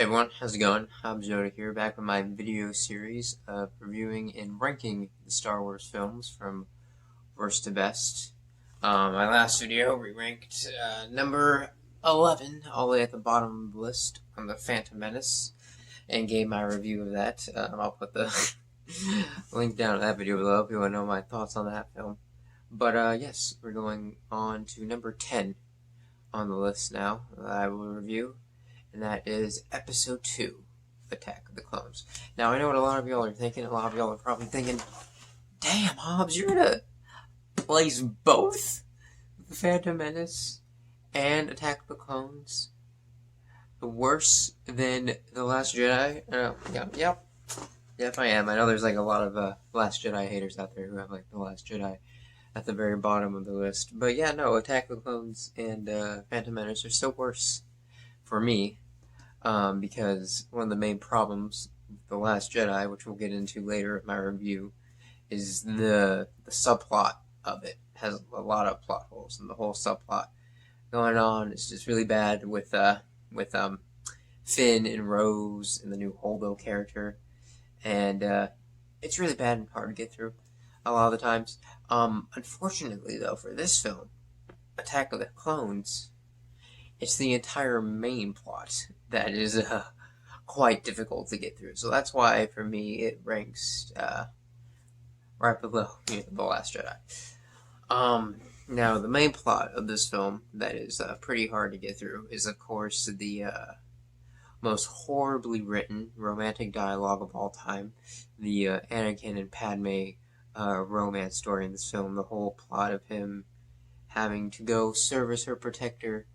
Hey everyone, how's it going? Hobbs Yoda here, back with my video series of reviewing and ranking the Star Wars films from worst to best. My last video, we ranked number 11, all the way at the bottom of the list, on The Phantom Menace, and gave my review of that. I'll put the link down to that video below if you want to know my thoughts on that film. But yes, we're going on to number 10 on the list now that I will review, and that is Episode 2, Attack of the Clones. Now, I know what a lot of y'all are thinking. A lot of y'all are probably thinking, damn, Hobbs, you're gonna place both The Phantom Menace and Attack of the Clones worse than The Last Jedi? Yep, I am. I know there's like a lot of Last Jedi haters out there who have like The Last Jedi at the very bottom of the list. But yeah, no, Attack of the Clones and Phantom Menace are still worse for me. Because one of the main problems with The Last Jedi, which we'll get into later in my review, is the subplot of it. It has a lot of plot holes, and the whole subplot going on is just really bad with Finn and Rose and the new Holdo character, and it's really bad and hard to get through a lot of the times. Unfortunately, though, for this film, Attack of the Clones, it's the entire main plot that is quite difficult to get through. So that's why, for me, it ranks right below The Last Jedi. Now, the main plot of this film that is pretty hard to get through is, of course, the most horribly written romantic dialogue of all time. The Anakin and Padme romance story in this film. The whole plot of him having to go serve as her protector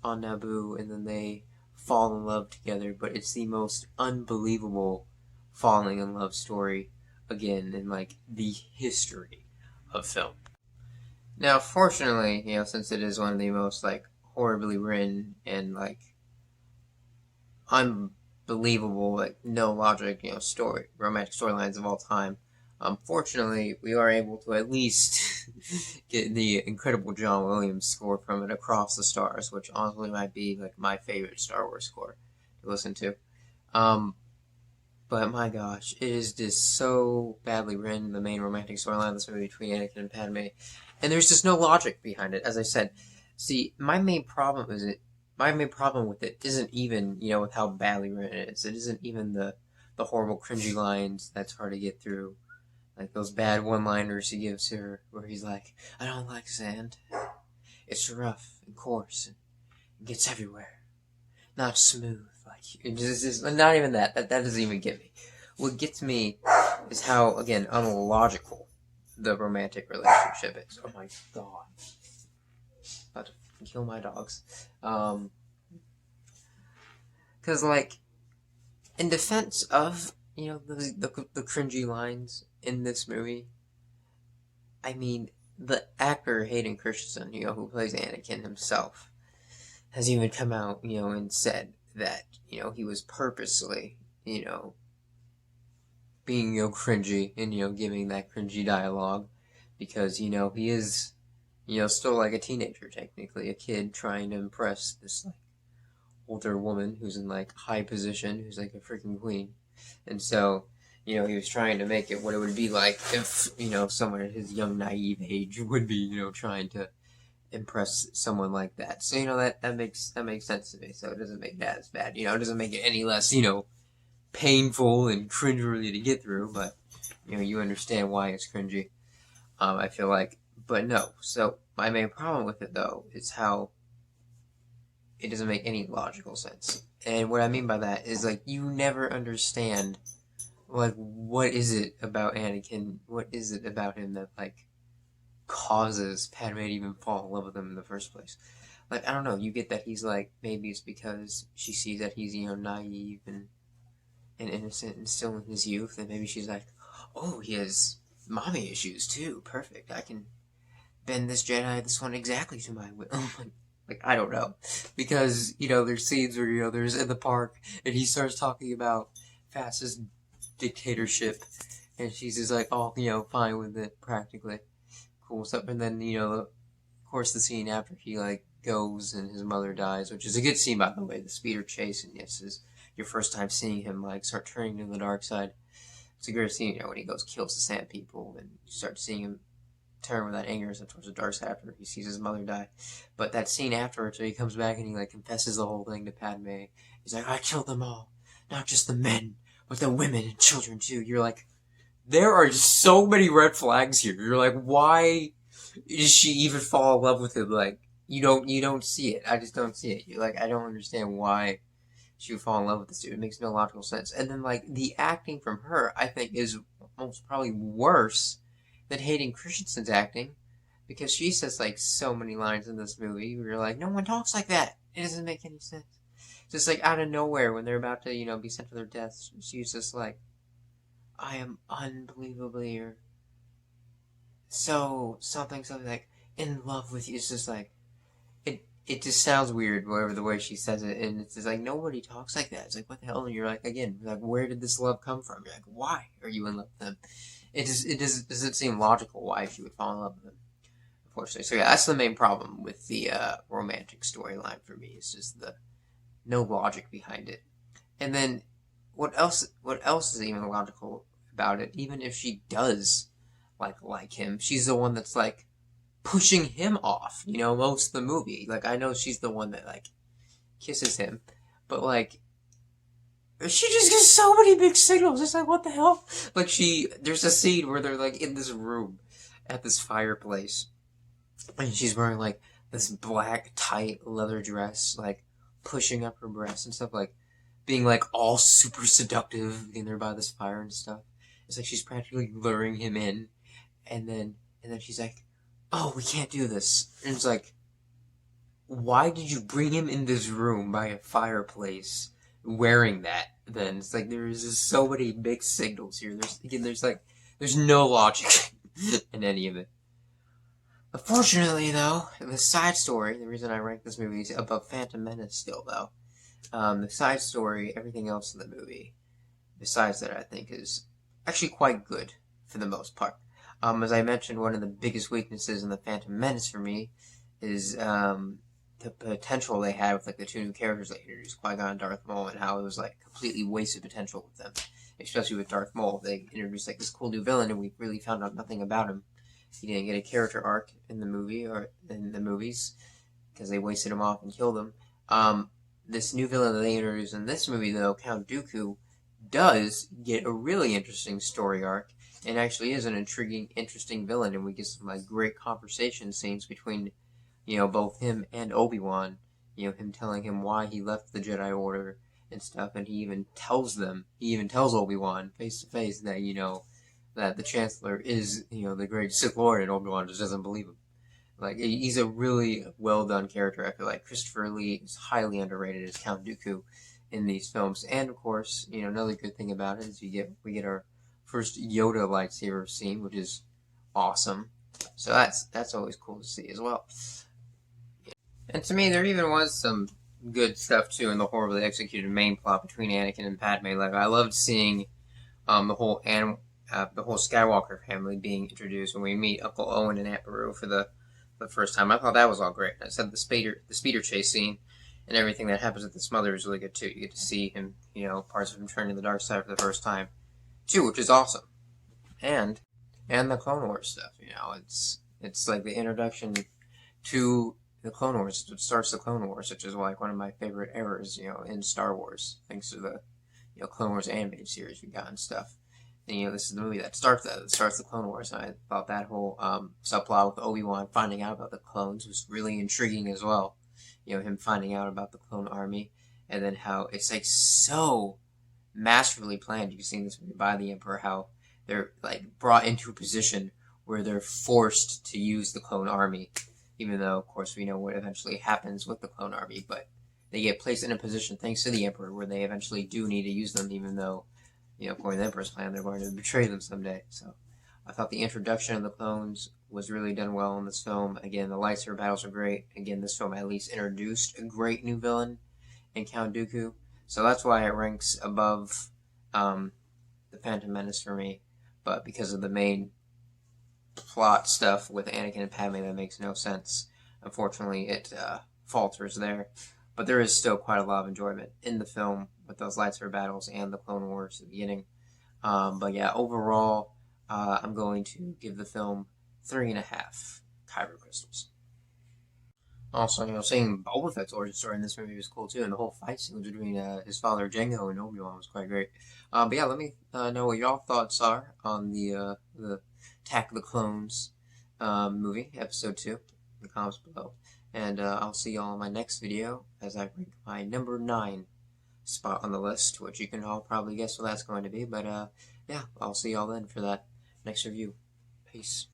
on Naboo, and then they fall in love together, but it's the most unbelievable falling in love story, again, in, like, the history of film. Now, fortunately, since it is one of the most, like, horribly written and, like, unbelievable, like, no logic, romantic storylines of all time, fortunately, we are able to at least get the incredible John Williams score from it, Across the Stars, which honestly might be like my favorite Star Wars score to listen to. But my gosh, it is just so badly written, the main romantic storyline of this movie between Anakin and Padme, and there's just no logic behind it. As I said, see, my main problem with it isn't even, with how badly written it is. It isn't even the horrible cringy lines that's hard to get through. Like those bad one-liners he gives her, where he's like, I don't like sand. It's rough and coarse and it gets everywhere. Not smooth. Like, it's not even that. That doesn't even get me. What gets me is how, again, unlogical the romantic relationship is. Oh my god. About to kill my dogs. Because, like, in defense of the cringy lines in this movie, I mean, the actor Hayden Christensen, who plays Anakin himself, has even come out, and said that, he was purposely, being, cringy and, giving that cringy dialogue because, he is, still like a teenager, technically, a kid trying to impress this, like, older woman who's in, like, high position, who's like a freaking queen. And so, he was trying to make it what it would be like if, someone at his young, naive age would be, trying to impress someone like that. So, that makes sense to me. So it doesn't make that as bad. It doesn't make it any less, painful and cringeworthy to get through. But, you understand why it's cringy, I feel like. But no. So my main problem with it, though, is how it doesn't make any logical sense. And what I mean by that is, like, you never understand, like, what is it about Anakin, what is it about him that, like, causes Padme to even fall in love with him in the first place. Like, I don't know, you get that he's, like, maybe it's because she sees that he's, naive and innocent and still in his youth, and maybe she's like, oh, he has mommy issues, too, perfect, I can bend this one exactly to my will. Like, I don't know. Because, there's scenes where, there's in the park, and he starts talking about fascist dictatorship, and she's just like, oh, fine with it, practically. Cool stuff. And then, of course, the scene after he, like, goes and his mother dies, which is a good scene, by the way, the speeder chase, and yes, your first time seeing him like start turning to the dark side. It's a great scene, when he goes kills the sand people, and you start seeing him turn with that anger towards the dark side after he sees his mother die. But that scene afterwards, where he comes back and he like confesses the whole thing to Padme. He's like, I killed them all, not just the men, but the women and children too. You're like, there are so many red flags here. You're like, why does she even fall in love with him? Like, you don't see it. I just don't see it. You're like, I don't understand why she would fall in love with this dude. It makes no logical sense. And then like the acting from her, I think, is almost probably worse than Hayden Christensen's acting, because she says like so many lines in this movie where you're like, no one talks like that. It doesn't make any sense. Just like out of nowhere when they're about to, be sent to their deaths, she's just like, I am unbelievably or so something like in love with you. It's just like it just sounds weird, whatever the way she says it, and it's just like nobody talks like that. It's like, what the hell? And you're like, again, like, where did this love come from? You're like, why are you in love with him? It doesn't seem logical why she would fall in love with him, unfortunately. So yeah, that's the main problem with the romantic storyline for me. It's just the no logic behind it. And then what else is even logical about it? Even if she does like him, she's the one that's like pushing him off, most of the movie. Like, I know she's the one that like kisses him, but like she just gives so many big signals. It's like, what the hell? Like, there's a scene where they're like in this room at this fireplace, and she's wearing like this black tight leather dress, like pushing up her breasts and stuff, like being like all super seductive in there by this fire and stuff. It's like she's practically luring him in, and then she's like, oh, we can't do this. And it's like, why did you bring him in this room by a fireplace wearing that? Then it's like, there's just so many big signals here. There's no logic in any of it. Unfortunately, though, the side story, the reason I rank this movie is above Phantom Menace still, though. The side story, everything else in the movie, besides that, I think is actually quite good for the most part. As I mentioned, one of the biggest weaknesses in the Phantom Menace for me is the potential they had with like the two new characters they introduced, Qui-Gon and Darth Maul, and how it was like completely wasted potential with them. Especially with Darth Maul, they introduced like this cool new villain, and we really found out nothing about him. He didn't get a character arc in the movie or in the movies because they wasted him off and killed him. This new villain that they introduced in this movie, though, Count Dooku, does get a really interesting story arc, and actually is an intriguing, interesting villain, and we get some like great conversation scenes between, both him and Obi-Wan. Him telling him why he left the Jedi Order and stuff, and he even tells Obi-Wan face to face that that the Chancellor is the great Sith Lord, and Obi-Wan just doesn't believe him. Like, he's a really well done character. I feel like Christopher Lee is highly underrated as Count Dooku in these films, and of course, another good thing about it is we get our first Yoda lightsaber scene, which is awesome. So that's always cool to see as well. And to me, there even was some good stuff too in the horribly executed main plot between Anakin and Padme. Like, I loved seeing the whole Skywalker family being introduced when we meet Uncle Owen and Aunt Beru for the first time. I thought that was all great. I said the speeder chase scene and everything that happens with his mother is really good too. You get to see him, parts of him turning to the dark side for the first time too, which is awesome. And the Clone Wars stuff, it's like the introduction to the Clone Wars. It starts the Clone Wars, which is like one of my favorite eras, in Star Wars, thanks to the Clone Wars animated series we got and stuff. And, this is the movie that starts that. It starts the Clone Wars, and I thought that whole subplot with Obi-Wan finding out about the clones was really intriguing as well. Him finding out about the clone army, and then how it's like so masterfully planned. You can see in this movie by the Emperor how they're like brought into a position where they're forced to use the clone army, even though, of course, we know what eventually happens with the clone army, but they get placed in a position, thanks to the Emperor, where they eventually do need to use them, even though, according to the Emperor's plan, they're going to betray them someday. So I thought the introduction of the clones was really done well in this film. Again, the lightsaber battles are great. Again, this film at least introduced a great new villain in Count Dooku. So that's why it ranks above the Phantom Menace for me. But because of the main plot stuff with Anakin and Padme that makes no sense, unfortunately, it falters there. but there is still quite a lot of enjoyment in the film with those lightsaber battles and the Clone Wars at the beginning. But yeah, overall, I'm going to give the film 3.5 Kyber crystals. Also, seeing Boba Fett's origin story in this movie was cool too, and the whole fight scene between his father Jango and Obi-Wan was quite great. But yeah, let me know what y'all thoughts are on the Attack of the Clones movie, Episode 2, in the comments below. And I'll see y'all in my next video as I rank my number 9 spot on the list, which you can all probably guess what that's going to be. But yeah, I'll see y'all then for that next review. Peace.